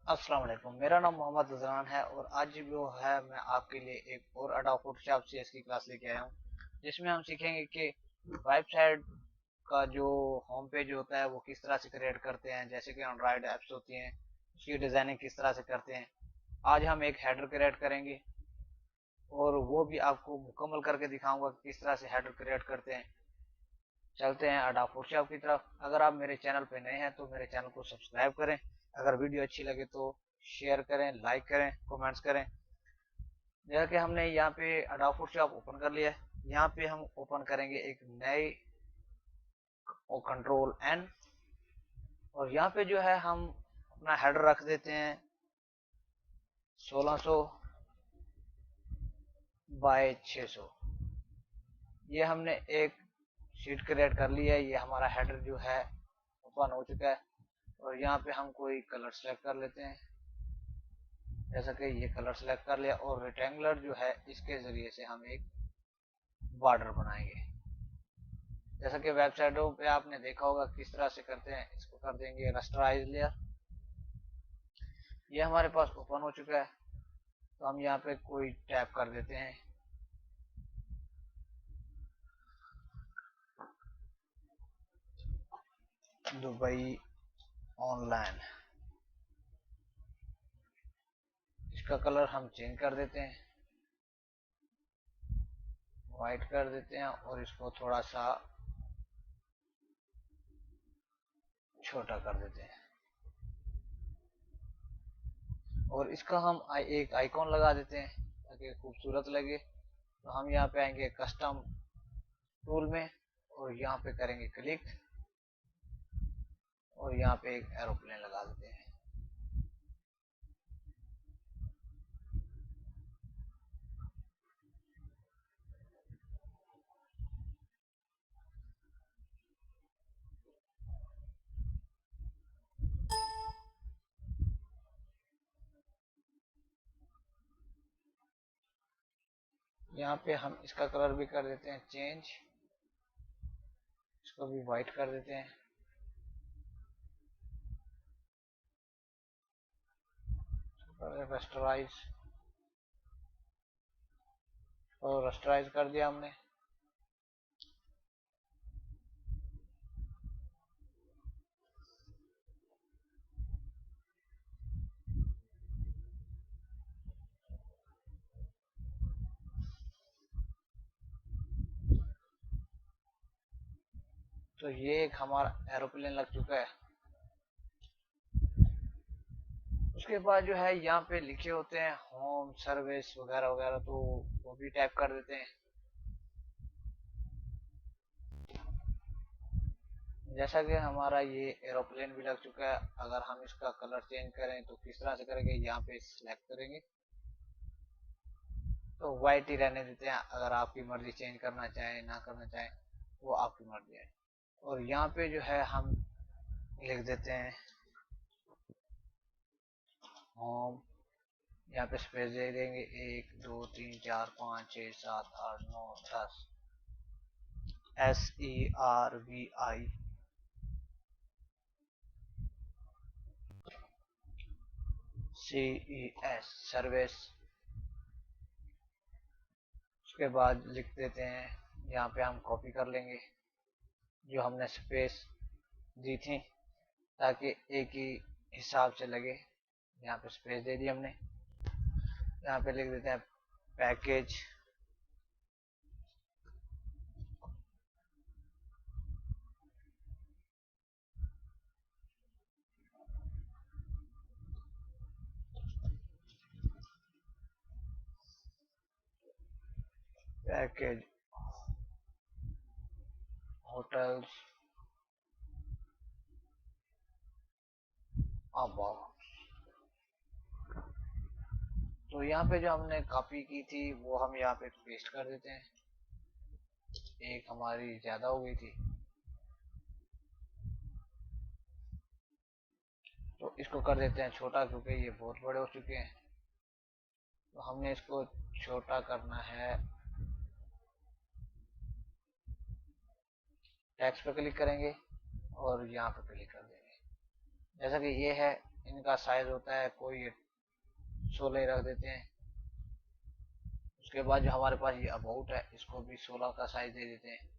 अस्सलाम वालेकुम। मेरा नाम मोहम्मद अजरान है और आज जो है मैं आपके लिए एक और अडोब फोटोशॉप सीएस की क्लास लेके आया हूँ, जिसमें हम सीखेंगे कि वेबसाइट का जो होम पेज होता है वो किस तरह से क्रिएट करते हैं। जैसे कि एंड्रॉयड ऐप्स होती हैं, उसकी डिज़ाइनिंग किस तरह से करते हैं। आज हम एक हेडर क्रिएट करेंगे और वो भी आपको मुकम्मल करके दिखाऊंगा कि किस तरह से हेडर क्रिएट करते हैं। चलते हैं अडोब फोटोशॉप की तरफ। अगर आप मेरे चैनल पे नए हैं तो मेरे चैनल को सब्सक्राइब करें। अगर वीडियो अच्छी लगे तो शेयर करें, लाइक करें, कमेंट्स करें। जैसा कि हमने यहाँ पे अडोब फोटोशॉप ओपन कर लिया है, यहाँ पे हम ओपन करेंगे एक नई और कंट्रोल एन, और यहाँ पे जो है हम अपना हेडर रख देते हैं 1600 बाय 600। ये हमने एक शीट क्रिएट कर ली है। ये हमारा हेडर जो है ओपन हो चुका है और यहाँ पे हम कोई कलर सेलेक्ट कर लेते हैं। जैसा कि ये कलर सेलेक्ट कर लिया और रेक्टेंगुलर जो है इसके जरिए से हम एक बॉर्डर बनाएंगे। जैसा कि वेबसाइटों पे आपने देखा होगा किस तरह से करते हैं। इसको कर देंगे रस्टराइज लेयर। ये हमारे पास ओपन हो चुका है, तो हम यहाँ पे कोई टैप कर देते हैं। Dubai online. इसका कलर हम चेंज कर देते हैं, वाइट कर देते हैं और इसको थोड़ा सा छोटा कर देते हैं और इसका हम एक आइकॉन लगा देते हैं ताकि खूबसूरत लगे। तो हम यहाँ पे आएंगे कस्टम टूल में और यहाँ पे करेंगे क्लिक और यहाँ पे एक एरोप्लेन लगा देते हैं। यहाँ पे हम इसका कलर भी कर देते हैं चेंज, इसको भी वाइट कर देते हैं। रस्टराइज और रस्टराइज कर दिया हमने। तो ये एक हमारा एरोप्लेन लग चुका है। उसके बाद जो है यहाँ पे लिखे होते हैं होम सर्विस वगैरह वगैरह, तो वो भी टाइप कर देते हैं। जैसा कि हमारा ये एरोप्लेन भी लग चुका है। अगर हम इसका कलर चेंज करें तो किस तरह से करेंगे, यहाँ पे सिलेक्ट करेंगे तो वाइट ही रहने देते हैं। अगर आपकी मर्जी चेंज करना चाहें ना करना चाहें वो आपकी मर्जी है। और यहाँ पे जो है हम लिख देते हैं होम। यहाँ पे स्पेस दे देंगे 1 2 3 4 5 6 7 8 9 10 SERVI CES सर्विस। उसके बाद लिख देते हैं, यहाँ पे हम कॉपी कर लेंगे जो हमने स्पेस दी थी ताकि एक ही हिसाब से लगे। यहाँ पे स्पेस दे दी हमने। यहाँ पे लिख देते हैं पैकेज। Package hotels about. तो यहाँ पे जो हमने कॉपी की थी वो हम यहाँ पे पेस्ट कर देते हैं। एक हमारी ज्यादा हो गई थी तो इसको कर देते हैं छोटा, क्योंकि ये बहुत बड़े हो चुके हैं। तो हमने इसको छोटा करना है। टेक्स्ट पे क्लिक करेंगे और यहाँ पे क्लिक कर देंगे। जैसा कि ये है, इनका साइज होता है, कोई 16 रख देते हैं। उसके बाद जो हमारे पास ये अबाउट है, इसको भी 16 का साइज दे देते हैं।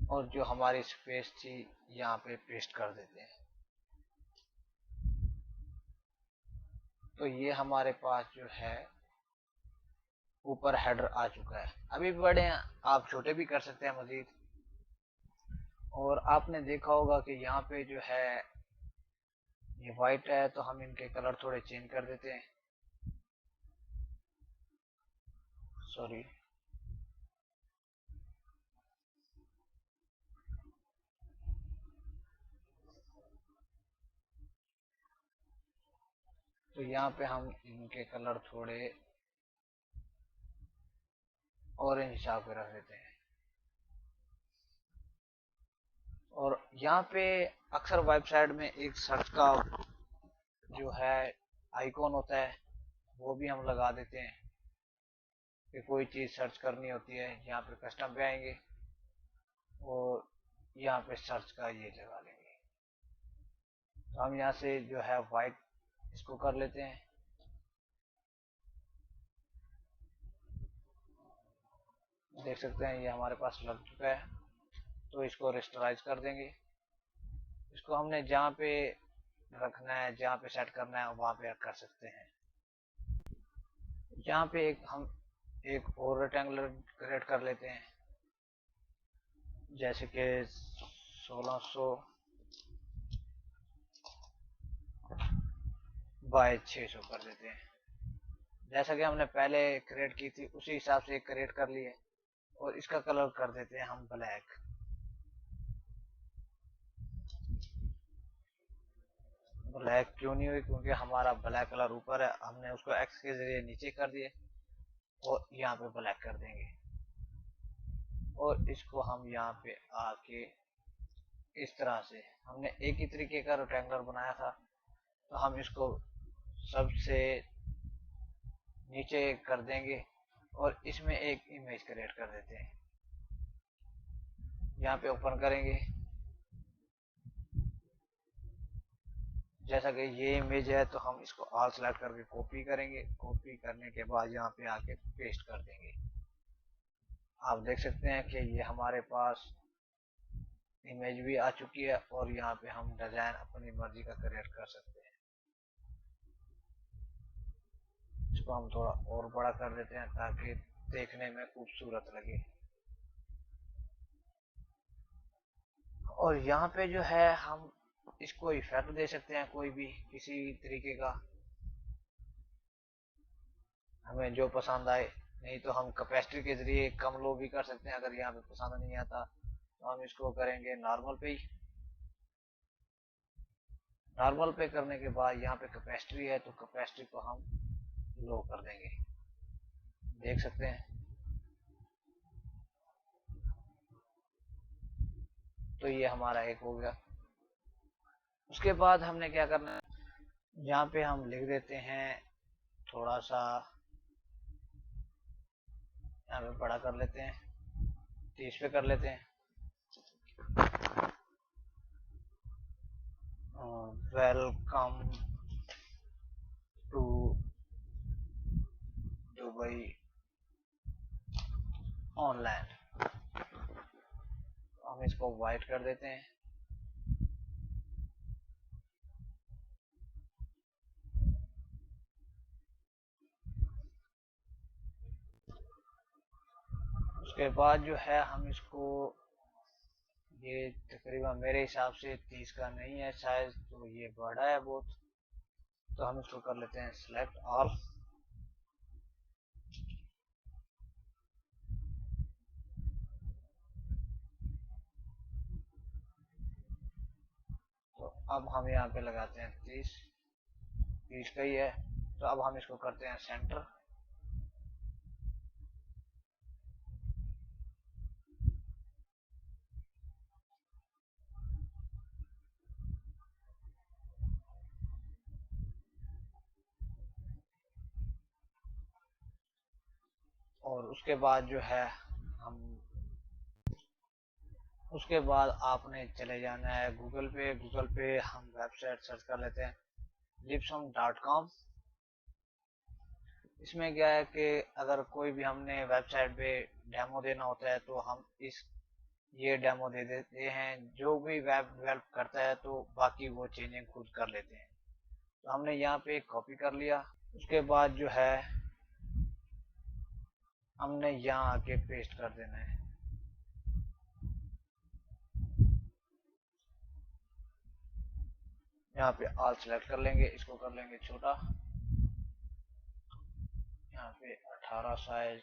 और जो हमारी स्पेस थी यहाँ पे पेस्ट कर देते हैं। तो ये हमारे पास जो है ऊपर हेडर आ चुका है। अभी भी बड़े हैं, आप छोटे भी कर सकते हैं मजीद। और आपने देखा होगा कि यहाँ पे जो है ये वाइट है, तो हम इनके कलर थोड़े चेंज कर देते हैं। सॉरी, तो यहाँ पे हम इनके कलर थोड़े ऑरेंज हिसाब के रख देते हैं। और यहाँ पे अक्सर वेबसाइट में एक सर्च का जो है आइकॉन होता है, वो भी हम लगा देते हैं कि कोई चीज़ सर्च करनी होती है। यहाँ पे कस्टम पे आएंगे और यहाँ पे सर्च का ये लगा लेंगे। तो हम यहाँ से जो है वाइट इसको कर लेते हैं। देख सकते हैं ये हमारे पास लग चुका है। तो इसको रेस्टराइज कर देंगे। इसको हमने जहाँ पे रखना है, जहाँ पे सेट करना है, वहाँ पे कर सकते हैं। यहाँ पे हम एक और रेक्टेंगुलर क्रिएट कर लेते हैं, जैसे कि 1600 बाय 600 कर देते हैं। जैसा कि हमने पहले क्रिएट की थी उसी हिसाब से क्रिएट कर लिए। और इसका कलर कर देते हैं हम ब्लैक। ब्लैक क्यों नहीं हुई? क्योंकि हमारा ब्लैक कलर ऊपर है, हमने उसको एक्स के जरिए नीचे कर दिए और यहाँ पे ब्लैक कर देंगे। और इसको हम यहाँ पे आके इस तरह से, हमने एक ही तरीके का रेक्टेंगुलर बनाया था, तो हम इसको सबसे नीचे कर देंगे और इसमें एक इमेज क्रिएट कर देते हैं। यहाँ पे ओपन करेंगे। जैसा कि ये इमेज है, तो हम इसको ऑल सेलेक्ट करके कॉपी करेंगे। कॉपी करने के बाद यहाँ पे आके पेस्ट कर देंगे। आप देख सकते हैं कि ये हमारे पास इमेज भी आ चुकी है और यहाँ पे हम डिजाइन अपनी मर्जी का क्रिएट कर सकते हैं। इसको हम थोड़ा और बड़ा कर देते हैं ताकि देखने में खूबसूरत लगे। और यहाँ पे जो है हम इसको इफेक्ट दे सकते हैं, कोई भी किसी तरीके का, हमें जो पसंद आए। नहीं तो हम कैपेसिटी के जरिए कम लो भी कर सकते हैं। अगर यहाँ पे पसंद नहीं आता तो हम इसको करेंगे नॉर्मल पे ही। नॉर्मल पे करने के बाद यहाँ पे कैपेसिटी है, तो कैपेसिटी को हम लो कर देंगे। देख सकते हैं। तो ये हमारा एक हो गया। उसके बाद हमने क्या करना है, यहाँ पे हम लिख देते हैं थोड़ा सा, यहाँ पे बड़ा कर लेते हैं, 30 पे कर लेते हैं। Welcome to Dubai online. हम इसको वाइट कर देते हैं। उसके बाद जो है हम इसको, ये तकरीबन मेरे हिसाब से 30 का नहीं है साइज, तो ये बड़ा है बहुत। तो हम इसको कर लेते हैं सिलेक्ट ऑल। तो अब हम यहाँ पे लगाते हैं 30। 30 का ही है। तो अब हम इसको करते हैं सेंटर। और उसके बाद जो है हम उसके बाद आपने चले जाना है गूगल पे। गूगल पे हम वेबसाइट सर्च कर लेते हैं lipsum.com। इसमें क्या है कि अगर कोई भी हमने वेबसाइट पे डेमो देना होता है तो हम ये डेमो दे देते हैं। जो भी वेब डेवलप करता है तो बाकी वो चेंजिंग खुद कर लेते हैं। तो हमने यहाँ पे कॉपी कर लिया। उसके बाद जो है हमने यहाँ आके पेस्ट कर देना है। यहाँ पे ऑल सेलेक्ट कर लेंगे, इसको कर लेंगे छोटा। यहाँ पे 18 साइज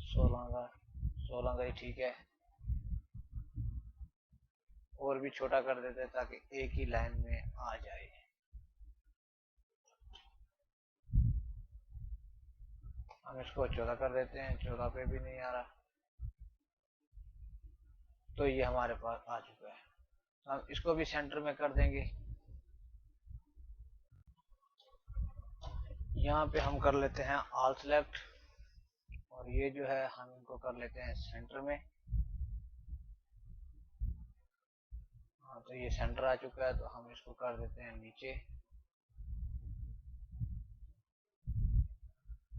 16 का ही ठीक है। और भी छोटा कर देते हैं ताकि एक ही लाइन में आ जाए। हम इसको 14 कर देते हैं, 14 पे भी नहीं आ रहा तो ये हमारे पास आ चुका है। तो हम इसको भी सेंटर में कर देंगे। यहाँ पे हम कर लेते हैं ऑल सेलेक्ट और ये जो है हम इनको कर लेते हैं सेंटर में। हाँ, तो ये सेंटर आ चुका है तो हम इसको कर देते हैं नीचे।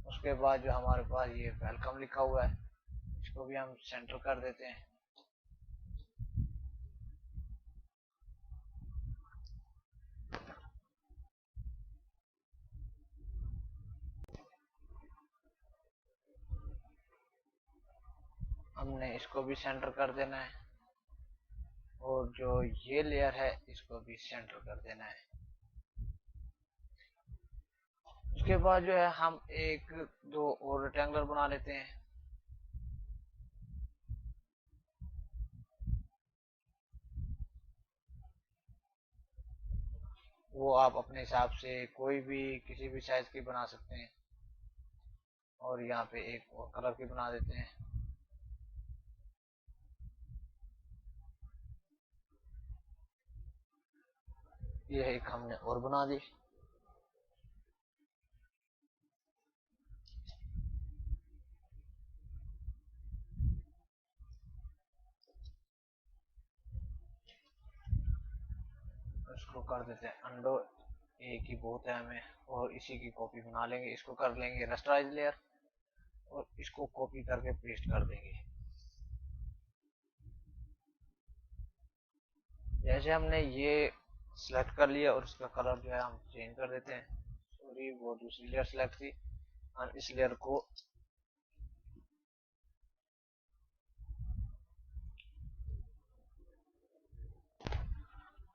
उसके बाद जो हमारे पास ये वेलकम लिखा हुआ है इसको भी हम सेंटर कर देते हैं। हमने इसको भी सेंटर कर देना है और जो ये लेयर है इसको भी सेंटर कर देना है। उसके बाद जो है हम एक दो और रेक्टेंगुलर बना लेते हैं। वो आप अपने हिसाब से कोई भी किसी भी साइज की बना सकते हैं। और यहाँ पे एक और कलर की बना देते हैं। ये एक हमने और बना दी। इसको कर देते हैं अंडो, एक ही बहुत है हमें। और इसी की कॉपी बना लेंगे, इसको कर लेंगे रस्टराइज लेयर और इसको कॉपी करके पेस्ट कर देंगे। जैसे हमने ये सिलेक्ट कर लिया और इसका कलर जो है हम चेंज कर देते हैं। सॉरी, वो दूसरी लेयर सिलेक्ट थी। हम इस लेयर को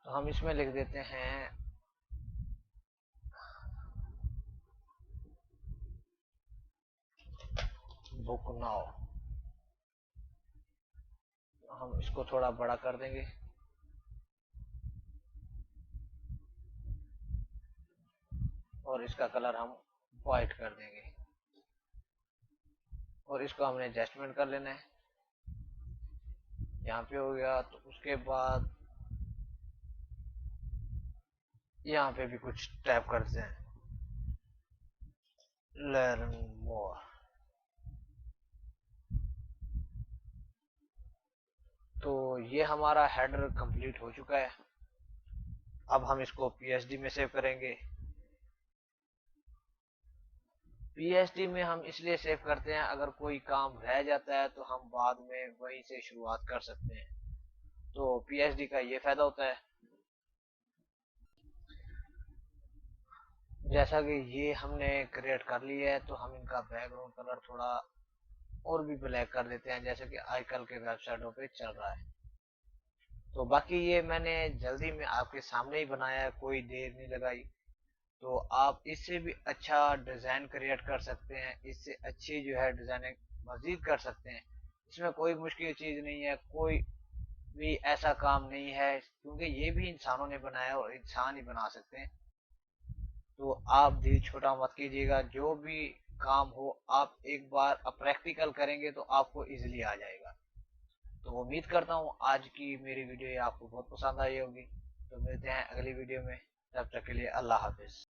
तो हम इसमें लिख देते हैं बुक नाउ। हम इसको थोड़ा बड़ा कर देंगे। और इसका कलर हम व्हाइट कर देंगे और इसको हमने एडजस्टमेंट कर लेना है। यहाँ पे हो गया। तो उसके बाद यहाँ पे भी कुछ टाइप करते हैं लर्न मोर। तो ये हमारा हेडर कंप्लीट हो चुका है। अब हम इसको पीएचडी में सेव करेंगे। पीएचडी में हम इसलिए सेव करते हैं अगर कोई काम रह जाता है तो हम बाद में वहीं से शुरुआत कर सकते हैं। तो पीएचडी का ये फायदा होता है। जैसा कि ये हमने क्रिएट कर लिया है तो हम इनका बैकग्राउंड कलर थोड़ा और भी ब्लैक कर देते हैं जैसे कि आजकल के वेबसाइटों पे चल रहा है। तो बाकी ये मैंने जल्दी में आपके सामने ही बनाया है, कोई देर नहीं लगाई। तो आप इससे भी अच्छा डिज़ाइन क्रिएट कर सकते हैं, इससे अच्छी जो है डिज़ाइनिंग मजीद कर सकते हैं। इसमें कोई मुश्किल चीज़ नहीं है, कोई भी ऐसा काम नहीं है क्योंकि ये भी इंसानों ने बनाया और इंसान ही बना सकते हैं। तो आप दिल छोटा मत कीजिएगा, जो भी काम हो आप एक बार प्रैक्टिकल करेंगे तो आपको इजीली आ जाएगा। तो उम्मीद करता हूँ आज की मेरी वीडियो आपको बहुत पसंद आई होगी। तो मिलते हैं अगली वीडियो में, तब तक के लिए अल्लाह हाफिज।